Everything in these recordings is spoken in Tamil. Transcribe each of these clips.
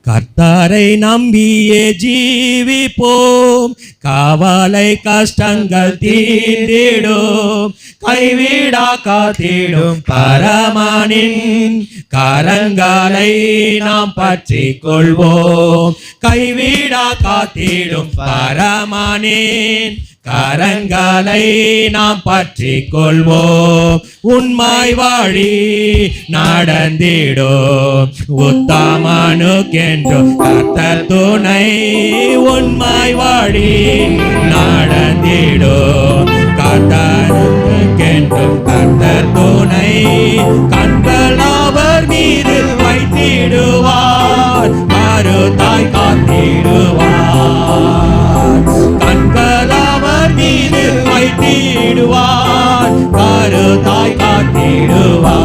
கர்த்தரை நம்பியே ஜீவிப்போம், காவலை கஷ்டங்கள் தீர்ந்திடும், கைவிடா காத்திடும் பரமனின் கரங்களை நாம் பற்றி கொள்வோம். கைவிடா காத்திடும் பரமனின் கரங்களை நாம் பற்றி கொள்வோம். உண்மை வழி நடந்திடும் உத்தமனுக்கென்று கர்த்தர் துணை. உண்மை வழி நடந்திடும் கர்த்தருக்கென்று கர்த்தர் துணை. கண்கள் அவர் மீது வைத்திடுவார், மறுதாய் காத்திடுவார். கண்கள் அவர் மீது வைத்திடுவார், மறுதாய் காத்திடுவார்.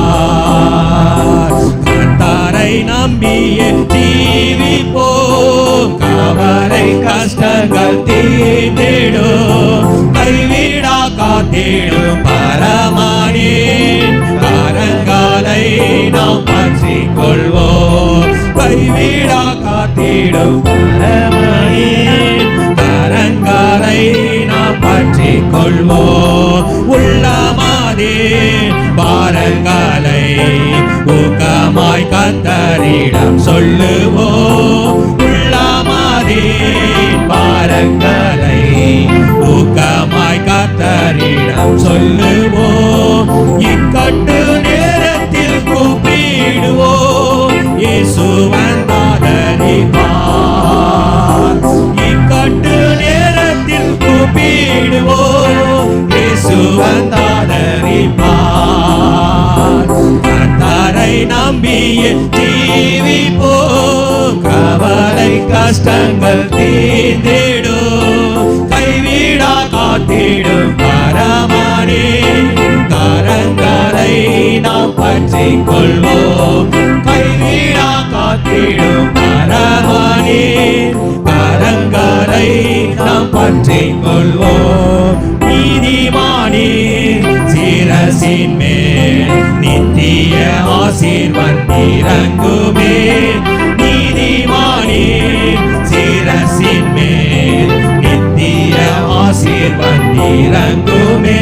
கர்த்தரை நம்பியே ஜீவிப்போம், கவலை கஷ்டங்கள் தீர்ந்திடும், கைவிடா காத்திடும் பரமனின் கரங்களை நாம் பற்றி கொள்வோம். கைவிடா காத்திடும் பரமனின் கரங்களை நாம் பற்றி கொள்வோம். உள்ளமாதே பாரங்களை ஊக்கமாய் கர்த்தரிடம் சொல்லுவோம். உள்ளமாதே பாரங்களை ஊக்கமாய் கர்த்தரிடம் சொல்லுவோம். இக்கட்டு நேரத்தில் கூப்பிடுவோம், இயேசு வந்தாதரிப்பார். இக்கட்டு நேரத்தில் கூப்பிடுவோம், இயேசு வந்தாதரிப்பார். கர்த்தரை நம்பியே ஜீவிப்போம், கவலை கஷ்டங்கள் தீர்ந்திடும், கைவிடா காத்திடும் பரமனின் கரங்களை நாம் பற்றி கொள்வோம். கைவிடா காத்திடும் பரமனின் கரங்களை நாம் பற்றி கொள்வோம். நீதிமானின் சிரசின் மேல் நித்திய ஆசீர்வாதம் இறங்குமே. நீதிமானின் சிரசின் மேல் நித்திய ஆசீர்வாதம் இறங்குமே.